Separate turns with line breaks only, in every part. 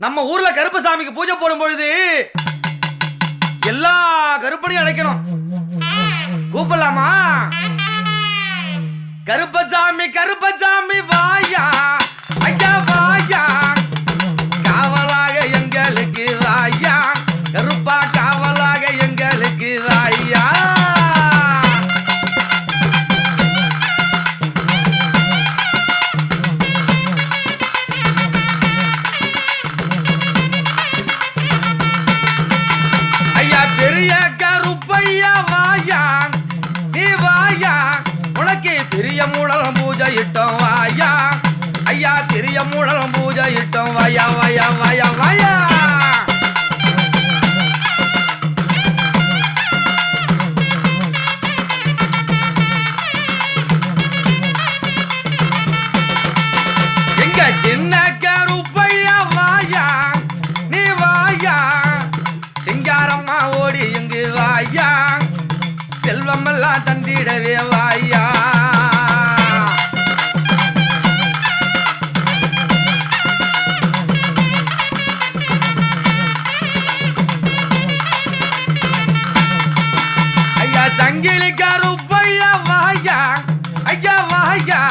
நம்ம ஊர்ல கருப்பசாமிக்கு பூஜை போடும் பொழுது எல்லா கருப்பனையும் அழைக்கணும். கூப்பிடலாமா? கருப்பசாமி கருப்பசாமி வாயா, ஐயா வாயா, காவலாக எங்களுக்கு வாயா, கருப்பா காவலாக எங்களுக்கு வாயா. பெரிய கருப்பையா வாயா, நீ வாயா, உனக்கு பெரிய மூடலம் பூஜை இட்டோம் வாயா, ஐயா பெரிய மூடலம் பூஜை இட்டோம் வாயா வாயா வாயா வாயா. எங்க சின்ன கருப்பையா வாயா, நீ வாயா, சிங்காரம்மா ஓடி எங்கு வாயா, செல்வம் எல்லாம் தந்திடவே வாயா. ஐயா சங்கிலி கருப்பையா வாயா, ஐயா வாயா,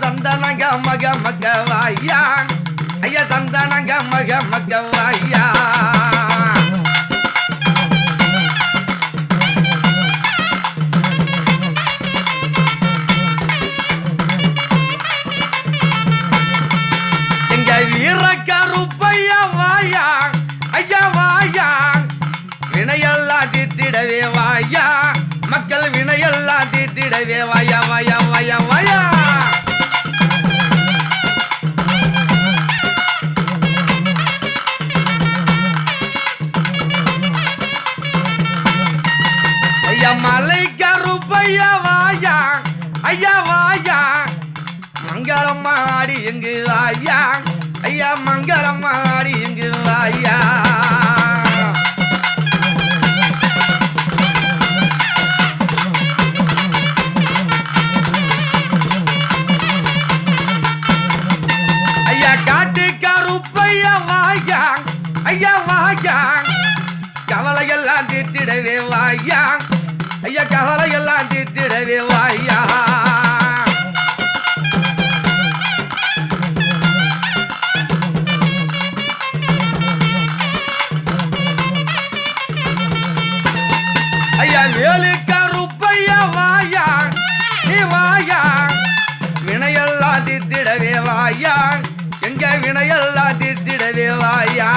சந்தனங்க மக மக வாயா, ஐயா சந்தனங்க மக மக வாயா. வீர கருப்பையா வாயா, ஐயா வாயா, வினையெல்லாம் தீர்த்திடவே வாயா, மக்கள் வினையெல்லாம் தீர்த்திடவே வாயா வாயா வாயா வாயா. ஐயா மலை கருப்பையா வாயா, ஐயா வாயா, மங்களம்மா ஆடி எங்கு வாயா, ஐயா மங்களம்மா ஆடி எங்கு வாயா. ஐயா காட்டு கருப்பையா வாயா, ஐயா வாயா, கவலையெல்லாம் தீர்த்திடவே வாயா, ஐயா கவலையெல்லாம் தீர்த்திடவே வாயா. ஐயா வேலு கருப்பையா வாயா, நீ வாயா, வினையெல்லாம் தீர்த்திடவே வாயா, எங்க வினையெல்லாம் தீர்த்திடவே வாயா.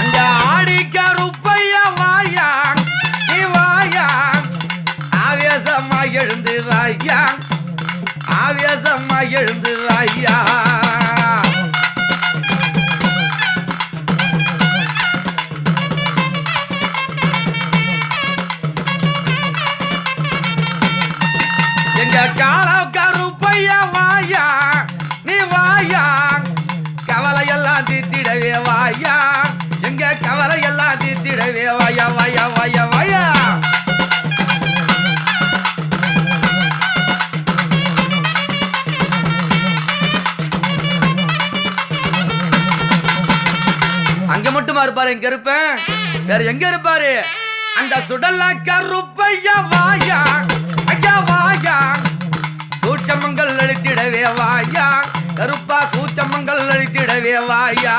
அங்க ஆடி கருப்பையா வாயா, நீ வாயா, ஆவேசமா எழுந்து வாயா, ஆவேசமா எழுந்து வாயா. எங்க கால கருப்பையா வாயா, நீ வாயா, கவலையெல்லாம் தீர்த்திடவே வாயா, எங்க கவலையெல்லாம் தீர்த்திடவே வாயா வாயா வாயா வாயா. அங்க மட்டுமா இருப்பாரு எங்க இருப்பேன், வேற எங்க இருப்பாரு? அந்த சுடல கருப்பையா வாயா, ஐயா வாயா, சூட்சமங்கள் அழித்திடவே வாயா, கருப்பா சூட்சமங்கள் அழித்திடவே வாயா.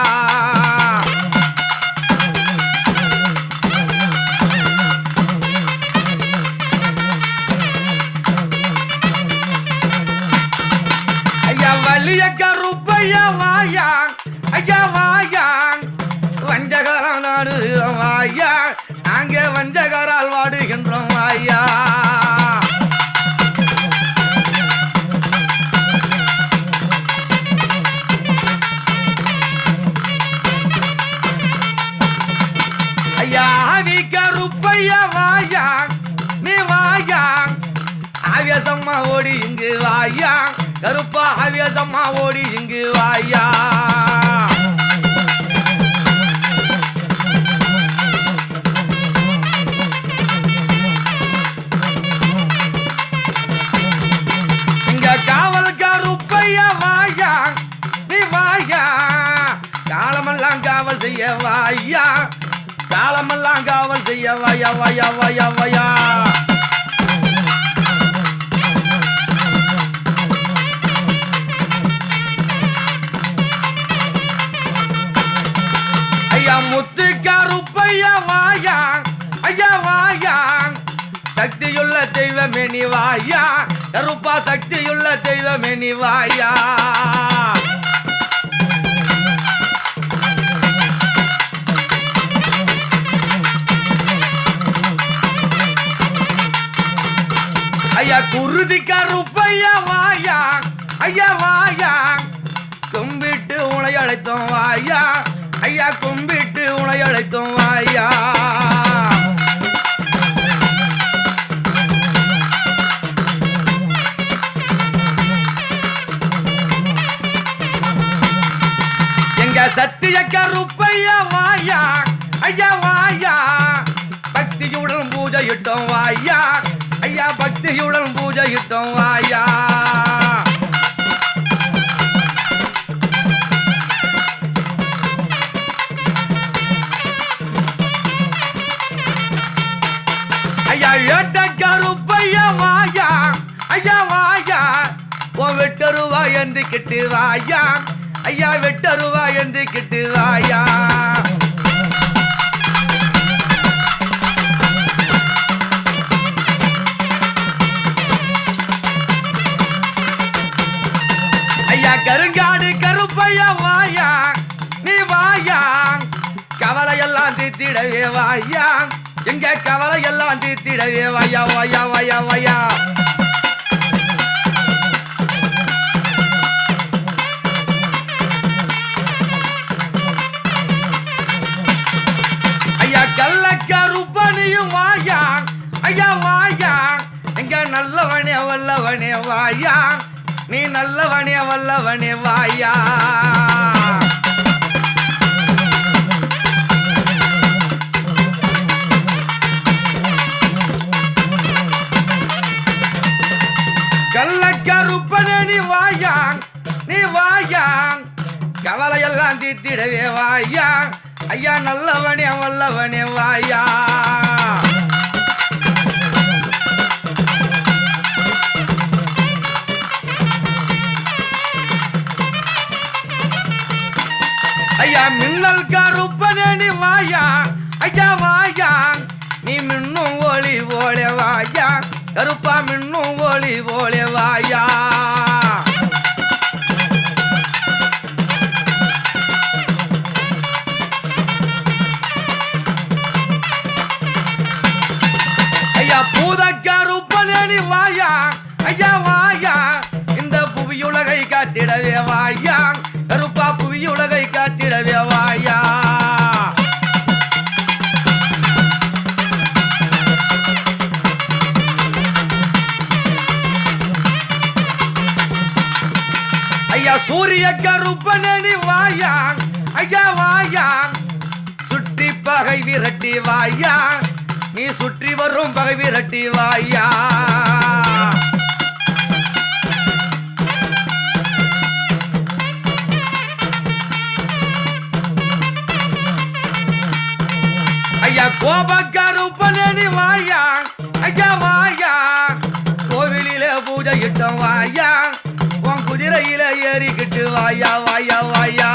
ஐயா வலிய கருப்பையா வாயா, ஐயா வாயா, வஞ்சகரால் நாடுகிறோம் வாயா, நாங்க வஞ்சகரால் வாடுகின்றோம் வாயா. ஐயா ஆவி கருப்பையா வாயா, நீ வாயா, ஆவேசம்மா ஓடி இங்கு வாயா, கருப்பா ஆவேசம்மா ஓடி இங்கு வாயா. தீர்த்திடவே வாயா காலமெல்லாம் காவல் செய்ய வாயா வாயா வாயா வாயா ஐயா முத்துக்காருப்பையா வாயா ஐயா வாயா சக்தியுள்ள தெய்வமே நீ வாயா கருப்பா சக்தியுள்ள தெய்வமே நீ வாயா ஐயா குருதிக்காருப்பையா வாயா ஐயா வாயா கும்பிட்டு உனை அழைத்தோம் வாயா ஐயா கும்பிட்டு உனை அழைத்தோம் வாயா சத்திய கருப்பையா வாயா ஐயா வாயா பக்தியுடன் பூஜையிட்டோம் வாயா ஐயா பக்தியுடன் பூஜையிட்டோம் வாயா ஐயா ஏட்ட கருப்பையா வாயா ஐயா வாயா உன் வெட்டருவா எந்திக்கிட்டு வாயா ஐயா வெட்டருவா எந்திக்கிட்டு வாயா ஐயா கருங்காடு கருப்பையா வாயா நீ வாயா கவலையெல்லாம் தீர்த்திடவே வாயா எங்க கவலையெல்லாம் தீர்த்திடவே வாயா வாயா வாயா வாயா கல்லக்கருப்பனியும் வாயா ஐயா வாயா எங்க நல்லவனே வல்லவனே வாயா நீ நல்லவனே வல்லவனே வாயா கல்லக்கருப்பனே நீ வாயா கவலையெல்லாம் தீர்த்திடவே வாயா ஐயா நல்லவனே வல்லவனே வாயா ஐயா மின்னல் கருப்பனே நீ வாயா ஐயா வாயா நீ மின்னும் ஒளி ஓலே வாயா கருப்பா மின்னும் ஒளி ஓலே வாயா பூதக்கருப்பனே நீ வாயா ஐயா வாயா இந்த புவியுலகை காத்திடவே வாயா கருப்பா புவியுலகை காத்திடவே வாயா ஐயா சூரிய கருப்பனே நீ வாயா ஐயா வாயா சுற்றி பகை விரட்டி வாயா நீ சுற்றி வரும் பகை விரட்டி வாயா ஐயா கோபக்கருப்பனே நீ வாயா ஐயா வாயா கோவிலிலே பூஜையிட்டோம் வாயா உன் குதிரையில ஏறிக்கிட்டு வாயா வாயா வாயா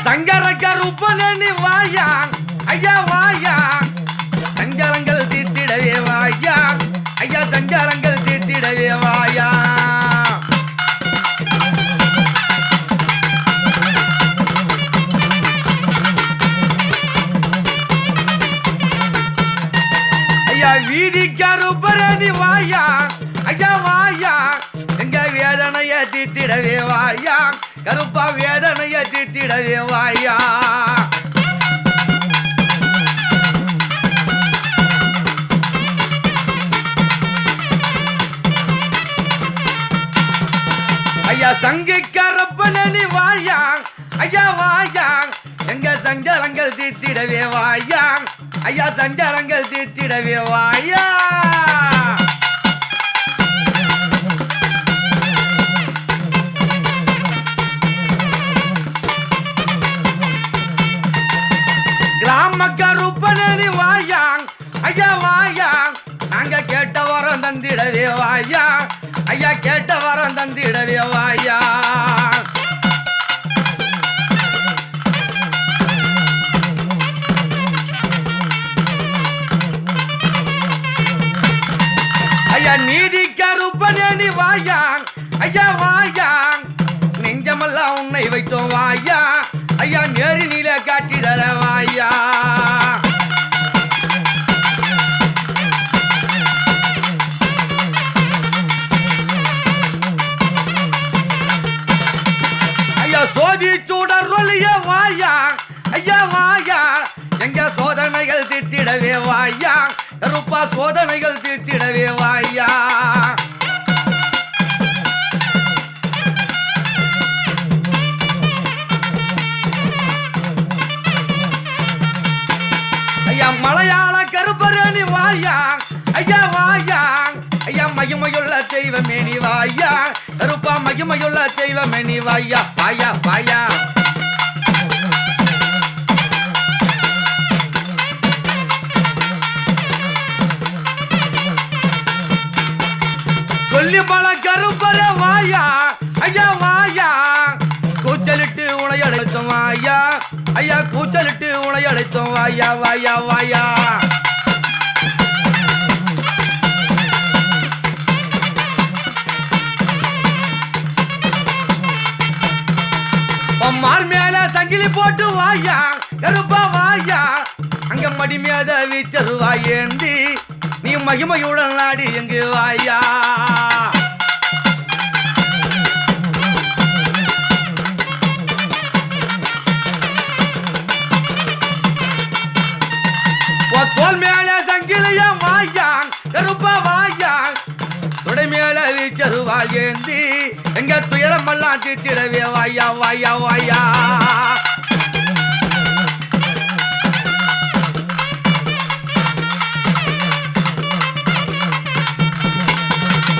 சங்கர கருப்பனே நீ வாயா ஐயா வாயா சங்கரங்கள் தீர்த்திடவே வாயா ஐயா சங்கரங்கள் தீர்த்திடவே வாயா ஐயா வீதி கருப்பனே நீ வாயா ஐயா வாயா எங்க வேதனைய தீர்த்திடவே வாயா கருப்பா வேதனைய தீர்த்திடவே வாயா ஐயா சங்கிக்கரப்பனே நீ வாயா ஐயா வாயா எங்க சஞ்சலங்கள் தீர்த்திடவே வாயா ஐயா சஞ்சலங்கள் தீர்த்திடவே வாயா வரம் தந்திடவே வாயா ஐயா நீதி கருப்பனே நீ வாயா ஐயா வாயா நெஞ்சமெல்லாம் உன்னை வைத்தோம் வாயா ஐயா நேரி நீல காட்டி தர வாயா ஐயா சோதி சூடருளிய வாயா ஐயா வாயா எங்க சோதனைகள் தீர்த்திடவே வாயா கருப்பா சோதனைகள் தீர்த்திடவே வாயா ஐயா மலையாள கருப்பரணி வாயா ஐயா வாயா ஐயா மகிமையுள்ள தெய்வமே நீ வாயா கருப்பா மகிமையுள்ள தெய்வமே நீ வாயா வாயா வாயா கொல்லிமல கருப்பர வாயா ஐயா வாயா கூச்சலிட்டு உனை அழைத்தோம் வாயா ஐயா கூச்சலிட்டு உனை அழைத்தோம் வாயா வாயா வாயா மார் மேல சங்கிலி போட்டு வாயா கருப்பா வாயா அங்க மடி மேத வீச்சருவா ஏந்தி நீ மகிமையுடன் நாடி எங்கு வாயா தோல் மேல சங்கிலிய வாயா கருப்பா வாயா துடை மேல வீச்சருவா ஏந்தி எங்க துயரமெல்லாம் தீர்த்திடவே வாயா வாயா வாயா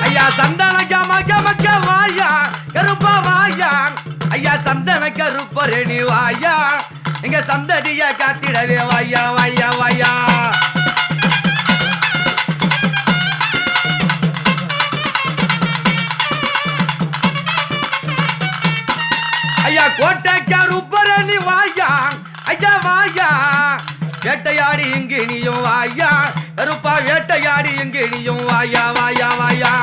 ஐயா சந்தன கமக்க வாயா கருப்பா வாயா ஐயா சந்தன கருப்பரணி வாயா எங்க சந்ததிய காத்திடவே வாயா வாயா வாயா ஐயா கோட்டைக்கா ருப்பரணி வாயா ஐயா வாயா வேட்டையாடி இங்கு நீயும் வாயா கருப்பா வேட்டையாடி இங்கு நீயும் வாயா வாயா வாயா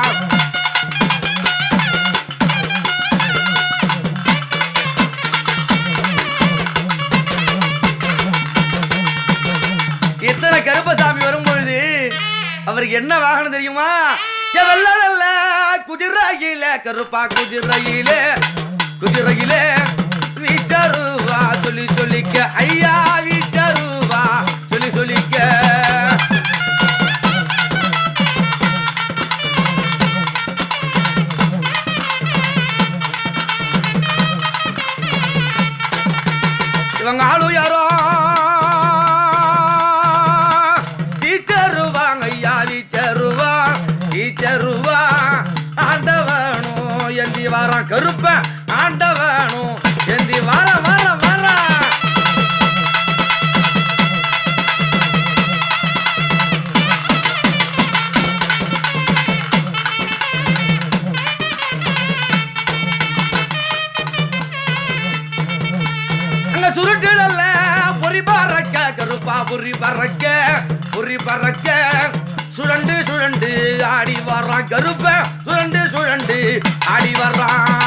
இத்தனை கருப்பசாமி வரும் பொழுது அவருக்கு என்ன வாகனம் தெரியுமா வெள்ள குதிரையில கருப்பா குதிரையிலே குதிரையிலே வீச்சருவா சொல்லி சொல்லிக்க ஐயா வீச்சருவா சொல்லி சொல்லிக்க இவங்க ஆளு யாரோ வீச்சருவாங்க ஐயா வீச்சருவா வீச்சருவா ஆண்டவனும் எந்தி வாரான் கருப்ப ஆண்டவனும் எந்தி வர வர வர அங்க சுருட்டிடல பொறி பறக்க கருப்பா பொறி பறக்க சுழண்டு சுழண்டு ஆடி வர்றான் கருப்ப சுழண்டு சுழண்டு ஆடி வர்றான்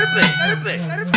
கருப்பு கருப்பு கருப்பு